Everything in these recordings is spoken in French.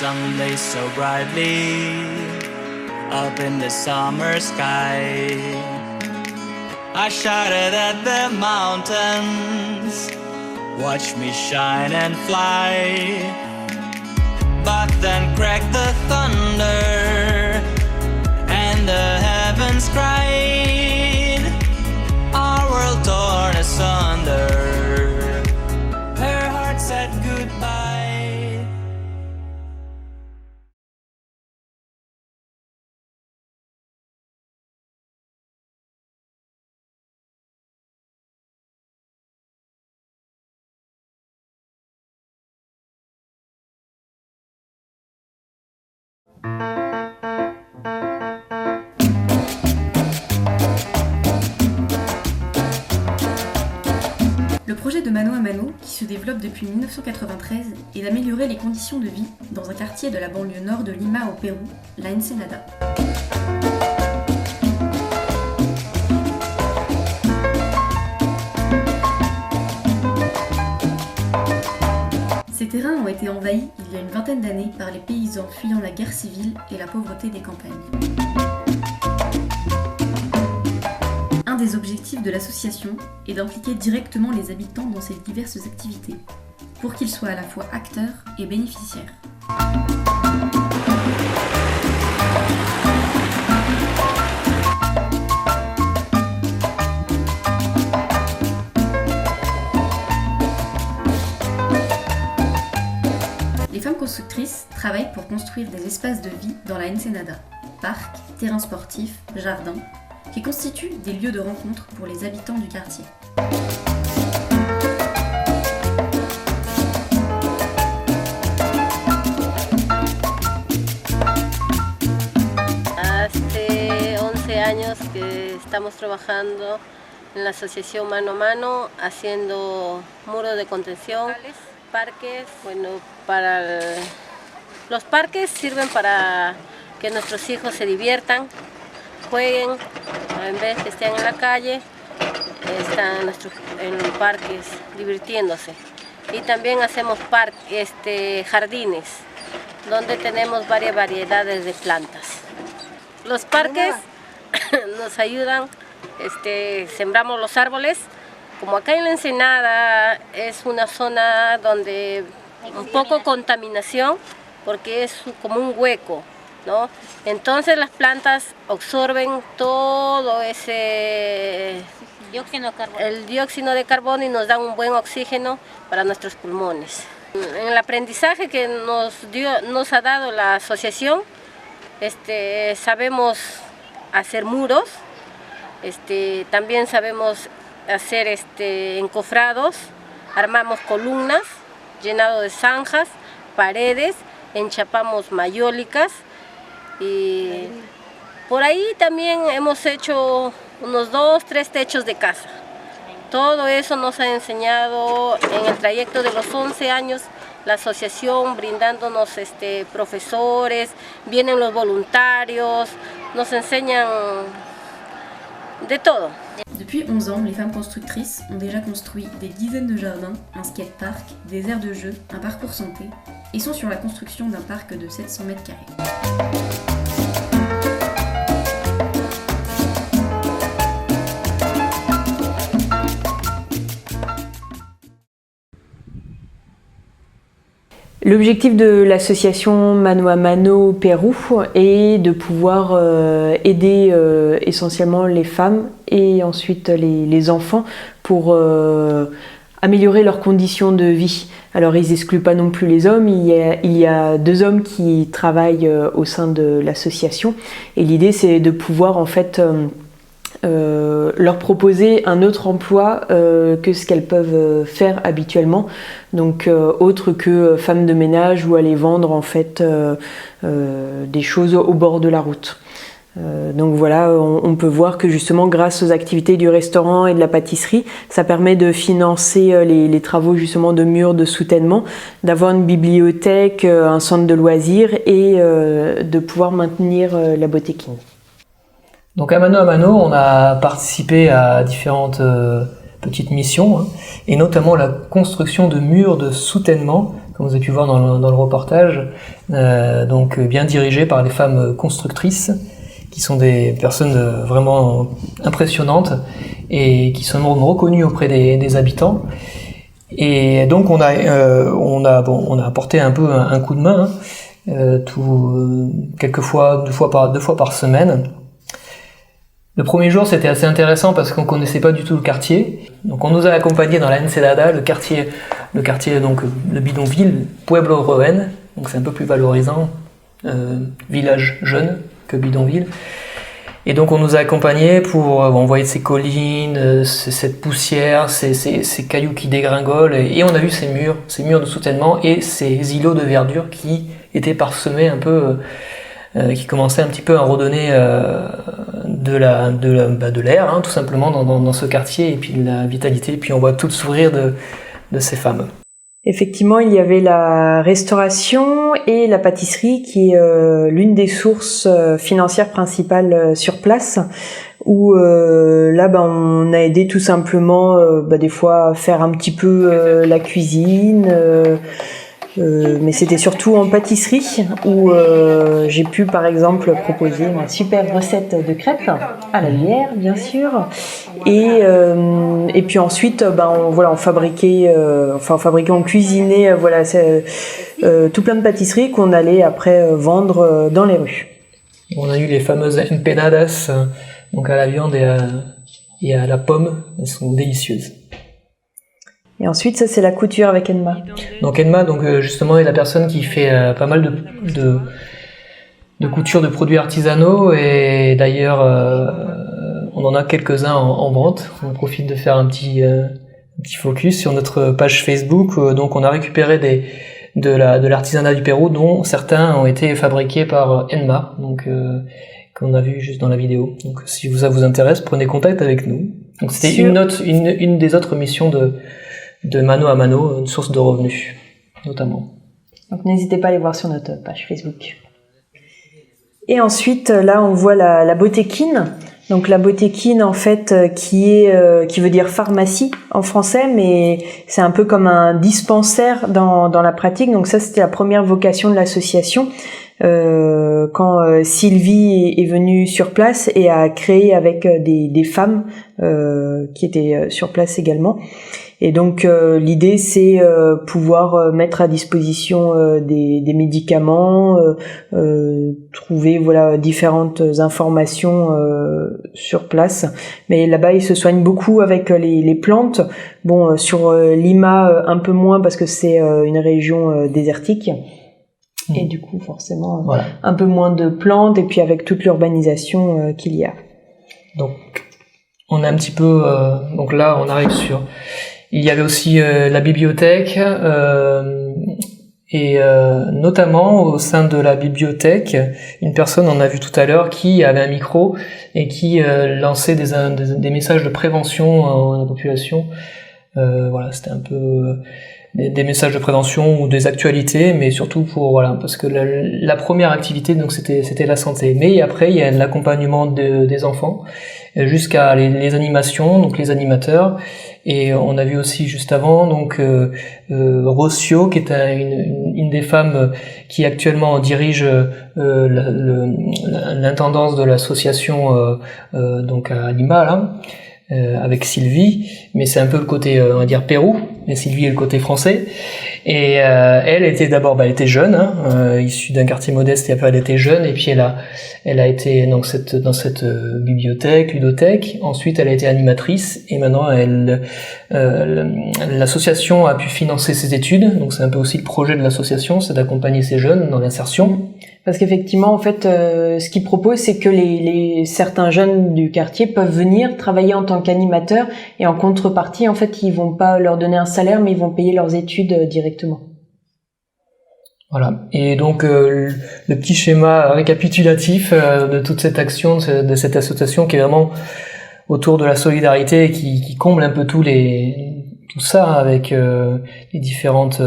sun lays so brightly up in the summer sky. I shouted at the mountains, watch me shine and fly. But then cracked the thunder and the heavens cried, our world torn asunder. Her heart said goodbye. Le projet de Mano a Mano, qui se développe depuis 1993, est d'améliorer les conditions de vie dans un quartier de la banlieue nord de Lima au Pérou, la Ensenada. Ces terrains ont été envahis il y a une vingtaine d'années par les paysans fuyant la guerre civile et la pauvreté des campagnes. Un des objectifs de l'association est d'impliquer directement les habitants dans ces diverses activités, pour qu'ils soient à la fois acteurs et bénéficiaires. Les femmes constructrices travaillent pour construire des espaces de vie dans la Ensenada, parcs, terrains sportifs, jardins, qui constituent des lieux de rencontre pour les habitants du quartier. Hace 11 años que estamos trabajando en la asociación Mano a Mano, haciendo muros de contención, parques. Bueno, los parques sirven para que nuestros hijos se diviertan, jueguen, en vez que estén en la calle, están en los parques divirtiéndose. Y también hacemos jardines, donde tenemos varias variedades de plantas. Los parques nos ayudan, sembramos los árboles. Como acá en la Ensenada es una zona donde un poco contaminación, porque es como un hueco, ¿no? Entonces las plantas absorben todo el dióxido de carbono y nos dan un buen oxígeno para nuestros pulmones. En el aprendizaje que nos ha dado la asociación, sabemos hacer muros, también sabemos hacer encofrados, armamos columnas llenado de zanjas, paredes, enchapamos mayólicas y por ahí también hemos hecho unos 2-3 techos de casa. Todo eso nos ha enseñado en el trayecto de los 11 años la asociación, brindándonos profesores, vienen los voluntarios, nos enseñan de todo. Depuis 11 ans, les femmes constructrices ont déjà construit des dizaines de jardins, un skatepark, des aires de jeu, un parcours santé et sont sur la construction d'un parc de 700 mètres carrés. L'objectif de l'association Mano a Mano Pérou est de pouvoir aider essentiellement les femmes et ensuite les enfants pour améliorer leurs conditions de vie. Alors ils n'excluent pas non plus les hommes, il y a 2 hommes qui travaillent au sein de l'association et l'idée c'est de pouvoir en fait leur proposer un autre emploi que ce qu'elles peuvent faire habituellement, donc autre que femme de ménage ou aller vendre en fait des choses au bord de la route. Donc voilà, on peut voir que justement grâce aux activités du restaurant et de la pâtisserie, ça permet de financer les travaux justement de murs de soutènement, d'avoir une bibliothèque, un centre de loisirs et de pouvoir maintenir la botequine. Donc à Mano, on a participé à différentes petites missions, hein, et notamment la construction de murs de soutènement comme vous avez pu voir dans le reportage, donc bien dirigé par des femmes constructrices, qui sont des personnes vraiment impressionnantes et qui sont reconnues auprès des habitants. Et donc on a apporté un peu un coup de main, quelquefois deux fois par semaine. Le premier jour, c'était assez intéressant parce qu'on connaissait pas du tout le quartier. Donc on nous a accompagnés dans la Ensenada, le quartier donc le bidonville Pueblo Roen. Donc c'est un peu plus valorisant, village jeune que bidonville. Et donc on nous a accompagnés pour on voyait ces collines, cette poussière, ces cailloux qui dégringolent, et on a vu ces murs de soutènement et ces îlots de verdure qui étaient parsemés un peu, qui commençaient un petit peu à redonner de l'air, hein, tout simplement dans ce quartier, et puis de la vitalité, et puis on voit tout le sourire de ces femmes. Effectivement, il y avait la restauration et la pâtisserie qui est l'une des sources financières principales sur place, où là on a aidé tout simplement des fois à faire un petit peu la cuisine, mais c'était surtout en pâtisserie où j'ai pu par exemple proposer ma super recette de crêpes à la bière bien sûr, et puis ensuite on fabriquait, on cuisinait tout plein de pâtisseries qu'on allait après vendre dans les rues. On a eu les fameuses empanadas, donc à la viande et à la pomme, elles sont délicieuses. Et ensuite, ça c'est la couture avec Enma. Donc Enma, justement, est la personne qui fait pas mal de couture de produits artisanaux, et d'ailleurs on en a quelques-uns en vente. On profite de faire un petit focus sur notre page Facebook. Donc on a récupéré de l'artisanat du Pérou, dont certains ont été fabriqués par Enma, qu'on a vu juste dans la vidéo. Donc si ça vous intéresse, prenez contact avec nous. Donc c'était une des autres missions de Mano à Mano, une source de revenus, notamment. Donc n'hésitez pas à aller voir sur notre page Facebook. Et ensuite, là, on voit la botequine. Donc la botequine, en fait, qui veut dire pharmacie en français, mais c'est un peu comme un dispensaire dans la pratique. Donc ça, c'était la première vocation de l'association. Quand Sylvie est venue sur place et a créé avec des femmes qui étaient sur place également. Et donc l'idée c'est pouvoir mettre à disposition des médicaments, trouver différentes informations sur place. Mais là-bas ils se soignent beaucoup avec les plantes. Bon, sur Lima un peu moins parce que c'est une région désertique. Et du coup forcément un peu moins de plantes, et puis avec toute l'urbanisation qu'il y a. Donc on a un petit peu donc là on arrive sur. Il y avait aussi la bibliothèque, et notamment au sein de la bibliothèque, une personne, on a vu tout à l'heure, qui avait un micro et qui lançait des messages de prévention à la population. C'était un peu des messages de prévention ou des actualités, mais surtout parce que la première activité donc c'était la santé. Mais après il y a l'accompagnement des enfants jusqu'à les animations, donc les animateurs. Et on a vu aussi juste avant Rocio, qui est une des femmes qui actuellement dirige l'intendance de l'association donc à Lima là. Avec Sylvie, mais c'est un peu le côté on va dire Pérou, et Sylvie est le côté français. Et elle était d'abord elle était jeune, issue d'un quartier modeste, et après elle était jeune, et puis elle a été dans cette bibliothèque, ludothèque. Ensuite elle a été animatrice, et maintenant l'association a pu financer ses études. Donc c'est un peu aussi le projet de l'association, c'est d'accompagner ces jeunes dans l'insertion. Parce qu'effectivement, en fait, ce qu'ils proposent, c'est que certains jeunes du quartier peuvent venir travailler en tant qu'animateurs, et en contrepartie, en fait, ils vont pas leur donner un salaire, mais ils vont payer leurs études directement. Voilà. Et donc le petit schéma récapitulatif de toute cette action, de cette association qui est vraiment autour de la solidarité, qui comble un peu tout ça avec les différentes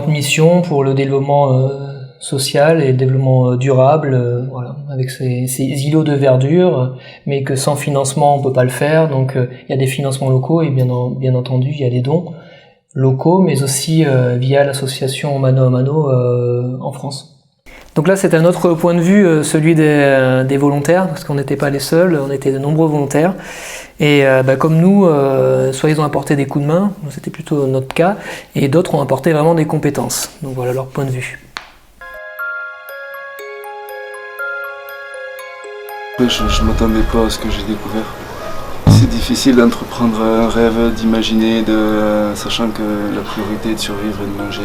missions pour le développement social et le développement durable, avec ces îlots de verdure, mais que sans financement on peut pas le faire. Donc il y a des financements locaux, et bien entendu il y a des dons. locaux, mais aussi via l'association Mano à Mano en France. Donc là, c'est un autre point de vue, celui des volontaires, parce qu'on n'était pas les seuls, on était de nombreux volontaires. Et comme nous, soit ils ont apporté des coups de main, c'était plutôt notre cas, et d'autres ont apporté vraiment des compétences. Donc voilà leur point de vue. Je ne m'attendais pas à ce que j'ai découvert. C'est difficile d'entreprendre un rêve, d'imaginer, sachant que la priorité est de survivre et de manger.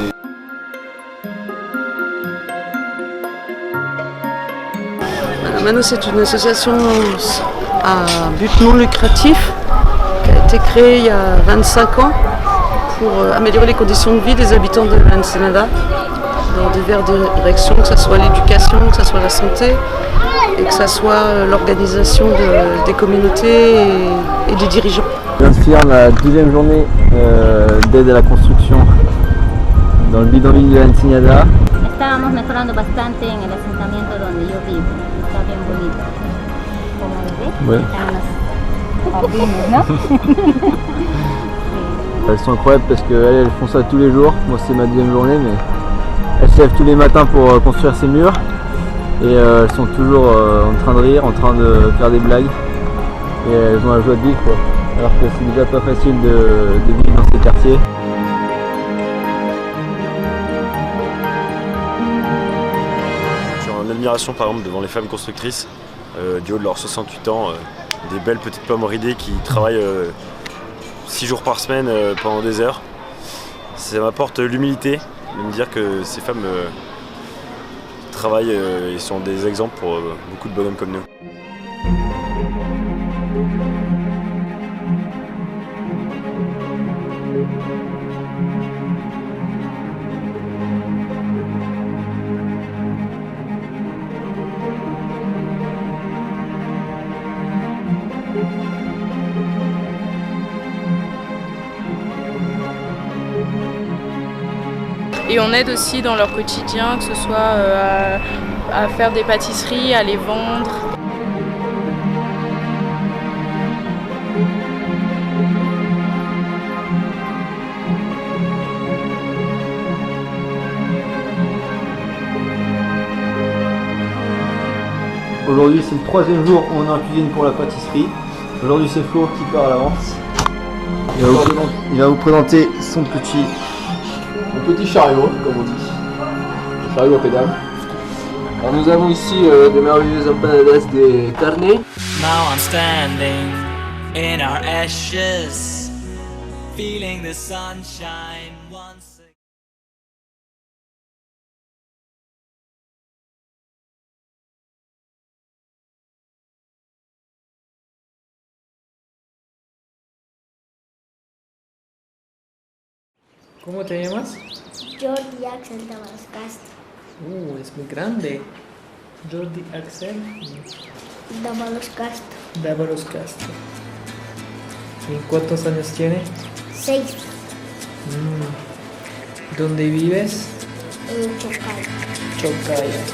Mano, c'est une association à but non lucratif qui a été créée il y a 25 ans pour améliorer les conditions de vie des habitants de l'Ensenada dans diverses directions, que ce soit l'éducation, que ce soit la santé et que ce soit l'organisation des communautés et des dirigeants. Je viens de finir ma 12e journée d'aide à la construction dans le bidonville de l'Ensenada. Estábamos mejorando bastante en el asentamiento donde yo vivo. Está bien bonito. Como ves, están los jardines, ¿no? Elles sont incroyables parce qu'elles font ça tous les jours. Moi, c'est ma 2e journée, mais elles se lèvent tous les matins pour construire ces murs. Et elles sont toujours en train de rire, en train de faire des blagues. Et elles ont la joie de vivre, quoi. Alors que c'est déjà pas facile de vivre dans ces quartiers. En admiration par exemple devant les femmes constructrices du haut de leurs 68 ans, des belles petites pommes ridées qui travaillent 6 jours par semaine pendant des heures. Ça m'apporte l'humilité de me dire que ces femmes travaillent et sont des exemples pour beaucoup de bonhommes comme nous. Et on aide aussi dans leur quotidien, que ce soit à faire des pâtisseries, à les vendre. Aujourd'hui, c'est le 3e jour où on est en cuisine pour la pâtisserie. Aujourd'hui, c'est Flo qui part à l'avance. Il va vous présenter son petit chariot, comme on dit. Le chariot à pédales. Alors nous avons ici des merveilleuses empanadas de carne. Now I'm standing in our ashes, feeling the sunshine once again. ¿Cómo te llamas? Jordi Axel Dávalos Castro. Es muy grande. Jordi Axel Dávalos Castro. Dávalos Castro. ¿Y cuántos años tiene? 6. ¿Dónde vives? En Chocaya. Chocaya.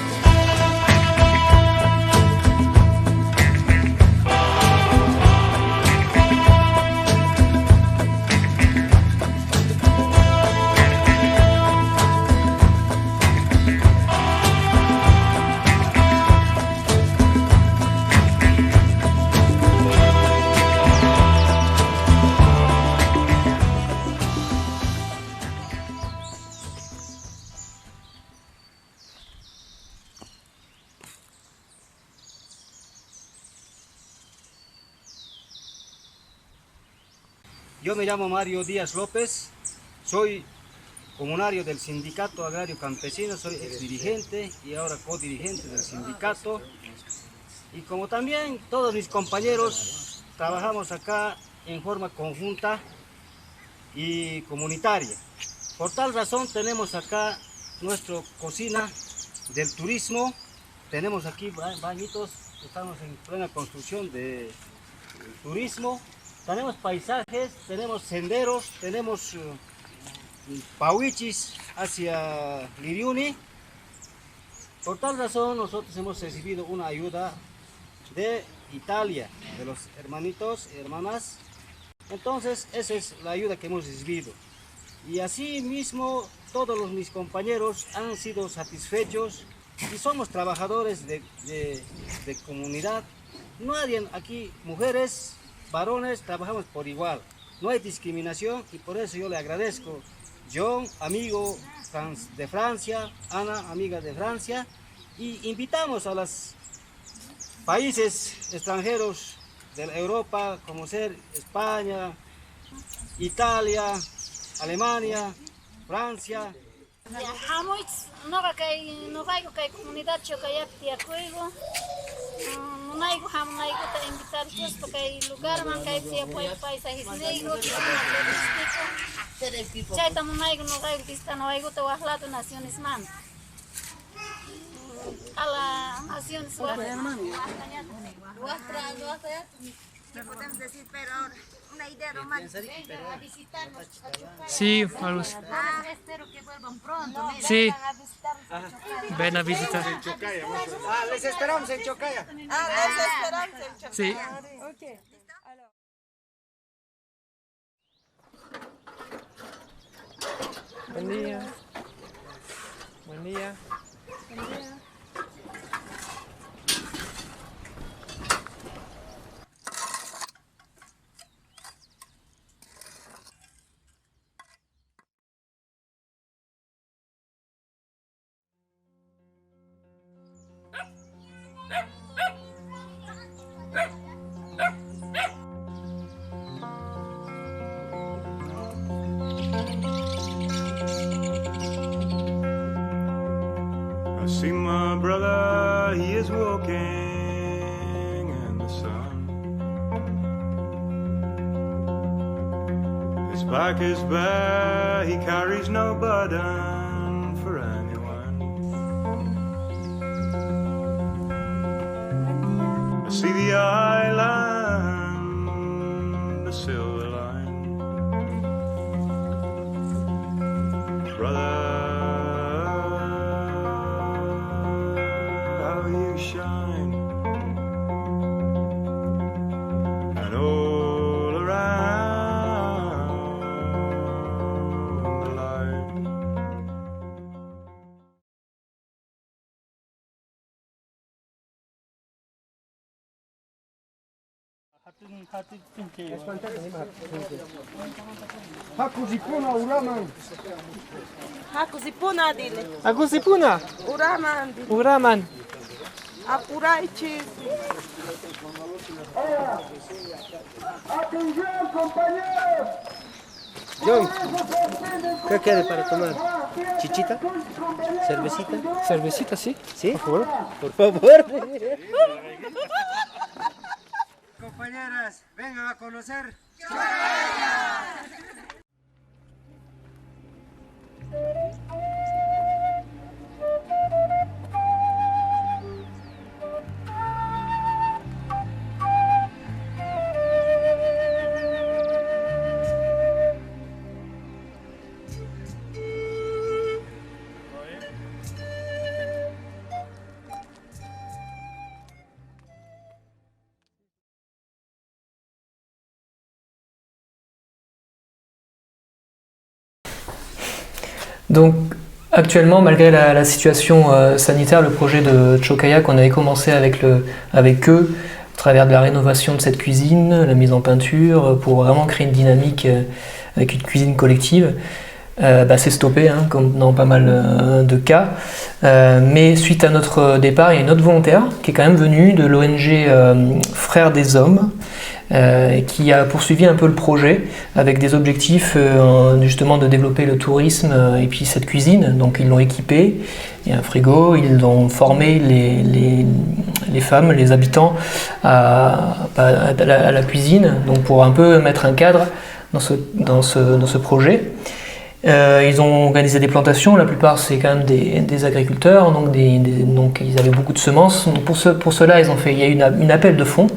Yo me llamo Mario Díaz López, soy comunario del Sindicato Agrario Campesino, soy exdirigente y ahora codirigente del sindicato. Y como también todos mis compañeros, trabajamos acá en forma conjunta y comunitaria. Por tal razón tenemos acá nuestra cocina del turismo, tenemos aquí bañitos, estamos en plena construcción de turismo. Tenemos paisajes, tenemos senderos, tenemos pauichis hacia Liriuni. Por tal razón nosotros hemos recibido una ayuda de Italia, de los hermanitos y hermanas. Entonces esa es la ayuda que hemos recibido. Y así mismo todos mis compañeros han sido satisfechos y somos trabajadores de comunidad. Nadie aquí, mujeres, varones, trabajamos por igual. No hay discriminación y por eso yo le agradezco. John, amigo de Francia, Ana, amiga de Francia, y invitamos a los países extranjeros de Europa, como ser España, Italia, Alemania, Francia. Viajamos, no hay comunidad chocaya tiacuigo, no hay que invitar pues porque hay lugar man que hay paisajes negros, chay también no hay pista no hay que wahlato naciones man. A la nación podemos decir, pero una idea romántica. Vengan a visitarnos a Chocaya. Sí, algo así. Espero que vuelvan pronto. Sí. Vengan a visitarnos a Chocaya. Ven a visitar. Les esperamos en Chocaya. Les esperamos en Chocaya. Sí. Okay. Buen día. Buen día. Buen día. I see my brother, he is walking in the sun. His back is bare, he carries no burden for anyone. I see the island, the silver line. Brother, shine, and all around the light. Hakusipuna uraman. Hakusipuna dile. Hakusipuna. Uraman dile. Uraman. Apuraichi. Atención, compañeros. John, ¿qué quiere para tomar? ¿Chichita? ¿Cervecita? ¿Cervecita, sí? ¿Sí? Por favor. Por favor. Compañeras, vengan a conocer. Donc actuellement, malgré la situation sanitaire, le projet de Chocaya qu'on avait commencé avec eux, à travers de la rénovation de cette cuisine, la mise en peinture, pour vraiment créer une dynamique avec une cuisine collective, s'est stoppé, hein, comme dans pas mal de cas. Mais suite à notre départ, il y a une autre volontaire qui est quand même venue de l'ONG Frères des Hommes, qui a poursuivi un peu le projet avec des objectifs justement de développer le tourisme et puis cette cuisine. Donc ils l'ont équipé, il y a un frigo, ils ont formé les femmes, les habitants à la cuisine, donc pour un peu mettre un cadre dans ce projet. Ils ont organisé des plantations, la plupart c'est quand même des agriculteurs, donc ils avaient beaucoup de semences. Donc pour cela il y a eu un appel de fonds,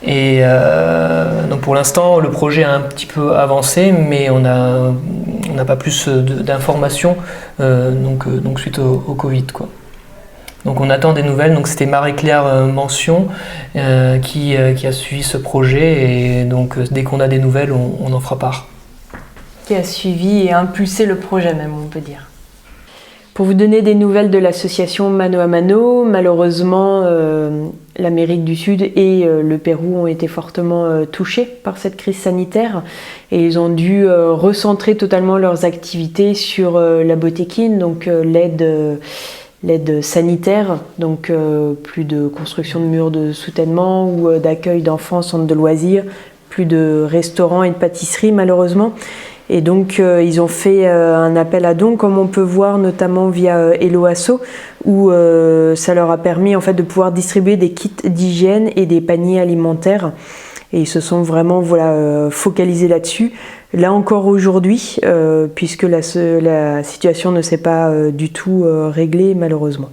et donc pour l'instant le projet a un petit peu avancé, mais on n'a pas plus d'informations donc suite au Covid, quoi. Donc on attend des nouvelles. Donc c'était Marie-Claire Mention qui a suivi ce projet, et donc dès qu'on a des nouvelles on en fera part. qui a suivi et impulsé le projet même, on peut dire. Pour vous donner des nouvelles de l'association Mano a Mano, malheureusement, l'Amérique du Sud et le Pérou ont été fortement touchés par cette crise sanitaire et ils ont dû recentrer totalement leurs activités sur la botequine, donc l'aide sanitaire, donc plus de construction de murs de soutènement ou d'accueil d'enfants, centres de loisirs, plus de restaurants et de pâtisseries malheureusement. Et donc ils ont fait un appel à dons, comme on peut voir notamment via Helloasso, où ça leur a permis en fait de pouvoir distribuer des kits d'hygiène et des paniers alimentaires. Et ils se sont vraiment focalisés là-dessus. Là encore aujourd'hui, puisque la situation ne s'est pas du tout réglée malheureusement.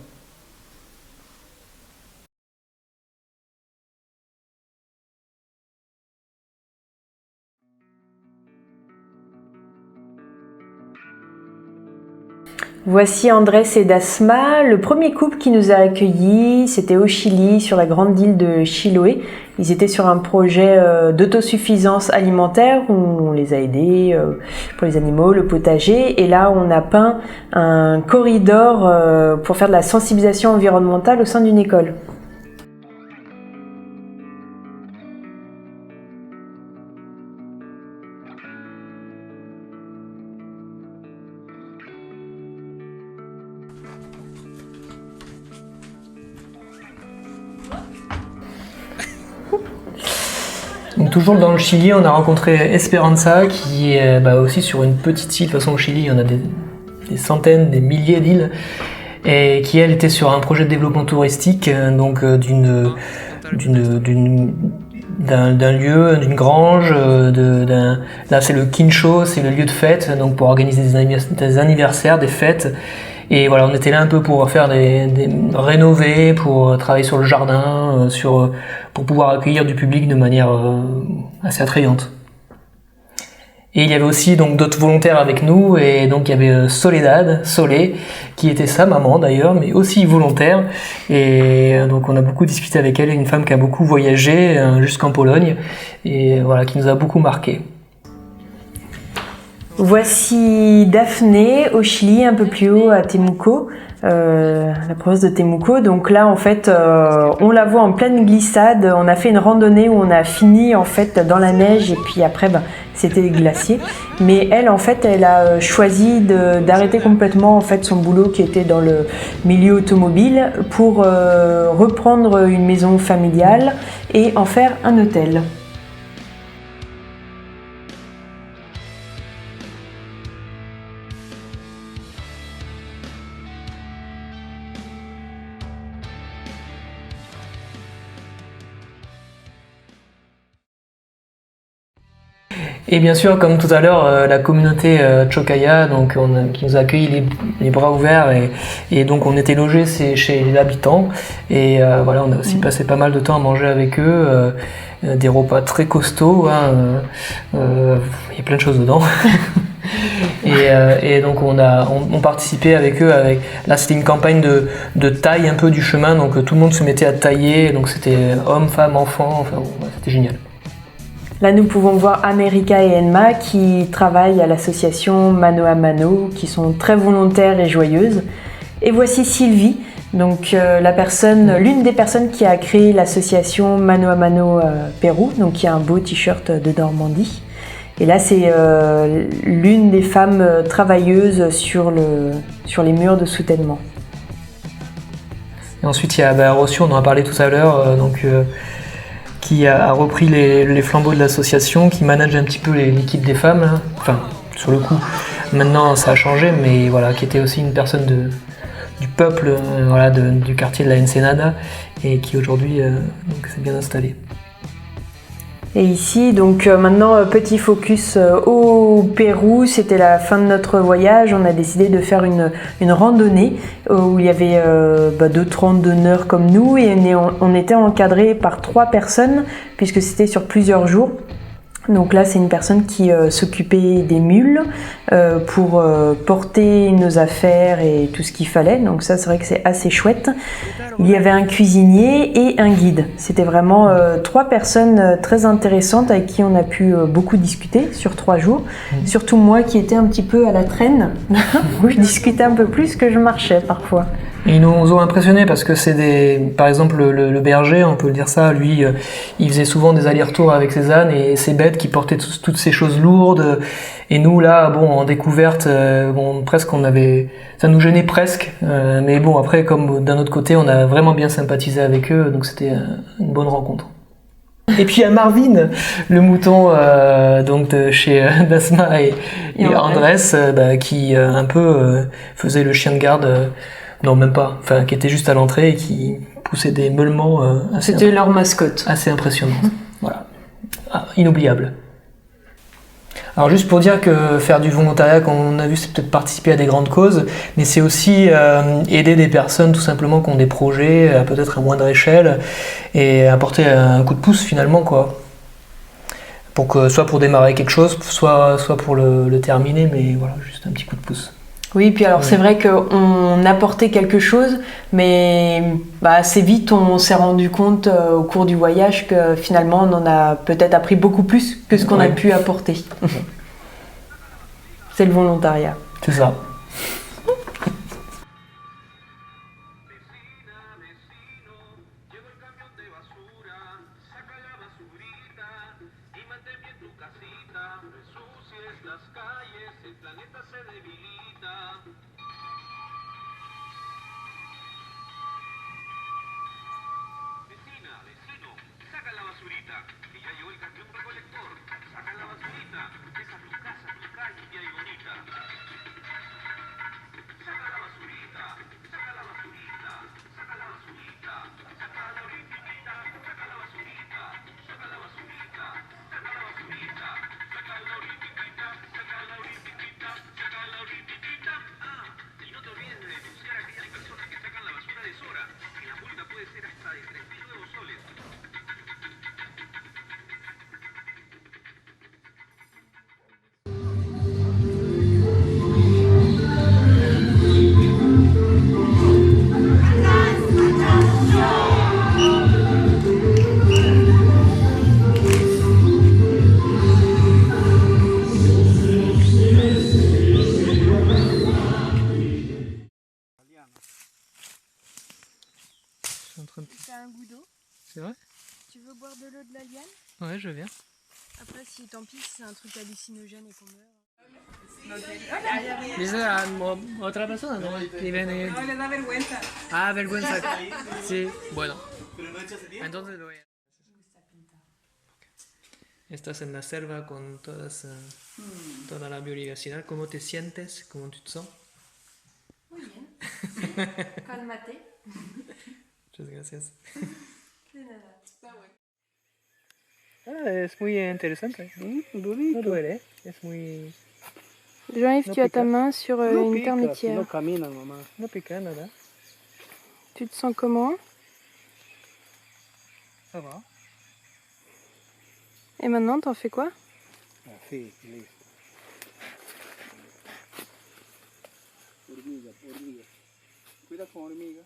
Voici Andrés et Dasma, le premier couple qui nous a accueillis, c'était au Chili, sur la grande île de Chiloé. Ils étaient sur un projet d'autosuffisance alimentaire où on les a aidés pour les animaux, le potager. Et là, on a peint un corridor pour faire de la sensibilisation environnementale au sein d'une école. Donc, toujours dans le Chili, on a rencontré Esperanza qui est aussi sur une petite île. De toute façon, au Chili, il y en a des centaines, des milliers d'îles, et qui elle était sur un projet de développement touristique, donc d'un lieu, d'une grange, là c'est le quincho, c'est le lieu de fête, donc pour organiser des anniversaires, des fêtes. Et voilà, on était là un peu pour faire rénover, pour travailler sur le jardin, pour pouvoir accueillir du public de manière assez attrayante. Et il y avait aussi donc d'autres volontaires avec nous, et donc il y avait Solé, qui était sa maman d'ailleurs, mais aussi volontaire. Et donc on a beaucoup discuté avec elle, une femme qui a beaucoup voyagé jusqu'en Pologne, et voilà, qui nous a beaucoup marqué. Voici Daphné au Chili, un peu plus haut à Temuco, la province de Temuco. Donc là en fait on la voit en pleine glissade. On a fait une randonnée où on a fini en fait dans la neige et puis après c'était les glaciers. Mais elle en fait elle a choisi d'arrêter complètement en fait son boulot qui était dans le milieu automobile pour reprendre une maison familiale et en faire un hôtel. Et bien sûr, comme tout à l'heure, la communauté Chocaya, donc qui nous a accueillis les bras ouverts, et donc on était logés chez l'habitant, et voilà, on a aussi passé pas mal de temps à manger avec eux, des repas très costauds, il y a plein de choses dedans. Et donc on participait avec eux. Là c'était une campagne de taille un peu du chemin, donc tout le monde se mettait à tailler, donc c'était hommes, femmes, enfants, enfin c'était génial. Là, nous pouvons voir America et Enma qui travaillent à l'association Mano a Mano, qui sont très volontaires et joyeuses. Et voici Sylvie, donc l'une des personnes qui a créé l'association Mano a Mano Pérou, donc qui a un beau t-shirt de Normandie. Et là, c'est l'une des femmes travailleuses sur les murs de soutènement. Et ensuite, il y a Rossi, on en a parlé tout à l'heure, qui a repris les flambeaux de l'association, qui manage un petit peu l'équipe des femmes, hein. Enfin, sur le coup, maintenant ça a changé, mais voilà, qui était aussi une personne du peuple, du quartier de la Ensenada, et qui aujourd'hui s'est bien installée. Et ici, donc maintenant, petit focus au Pérou, c'était la fin de notre voyage. On a décidé de faire une randonnée où il y avait d'autres randonneurs comme nous, et on était encadrés par 3 personnes puisque c'était sur plusieurs jours. Donc là, c'est une personne qui s'occupait des mules pour porter nos affaires et tout ce qu'il fallait. Donc ça, c'est vrai que c'est assez chouette. Il y avait un cuisinier et un guide. C'était vraiment 3 personnes très intéressantes avec qui on a pu beaucoup discuter sur 3 jours. Surtout moi qui étais un petit peu à la traîne, où je discutais un peu plus que je marchais parfois. Et ils nous ont impressionnés parce que c'est par exemple le berger, on peut le dire ça, lui, il faisait souvent des allers-retours avec ses ânes et ses bêtes qui portaient toutes ces choses lourdes. Et nous là, bon, en découverte, presque ça nous gênait presque. Mais bon, après, comme d'un autre côté, on a vraiment bien sympathisé avec eux, donc c'était une bonne rencontre. Et puis à Marvin, le mouton donc de chez Dasma et Andrés, qui un peu faisait le chien de garde. Non, même pas. Enfin, qui était juste à l'entrée et qui poussait des meulements C'était leur mascotte. Assez impressionnante. Voilà. Inoubliable. Alors juste pour dire que faire du volontariat, comme on a vu, c'est peut-être participer à des grandes causes, mais c'est aussi aider des personnes tout simplement qui ont des projets, peut-être à moindre échelle, et apporter un coup de pouce finalement, quoi. Soit pour démarrer quelque chose, soit pour le terminer, mais voilà, juste un petit coup de pouce. Oui, puis alors c'est vrai qu'on apportait quelque chose, mais assez vite on s'est rendu compte au cours du voyage que finalement on en a peut-être appris beaucoup plus que ce qu'on a pu apporter. C'est le volontariat. C'est ça. T'as un goût d'eau? C'est vrai? Tu veux boire de l'eau de la liane? Ouais, je viens. Après, si tant pis, c'est un truc hallucinogène et qu'on meurt. Dice otra persona, ¿no? Y viene... No, le da vergüenza. Ah, vergüenza. Sí, bueno. Entonces lo voy a... Estás en la selva con toda la biodiversidad. ¿Cómo te sientes? ¿Cómo te sens? Muy bien. Calmate. Muchas gracias. De nada. Es muy interesante. No duele, es muy... Jean-Yves, tu as ta main sur une termitière. No camina, mamá. No pica nada. Tu te sens comment? Ça va. Et maintenant, t'en fais quoi? Así, listo. Hormiga, hormiga. Cuida con hormiga.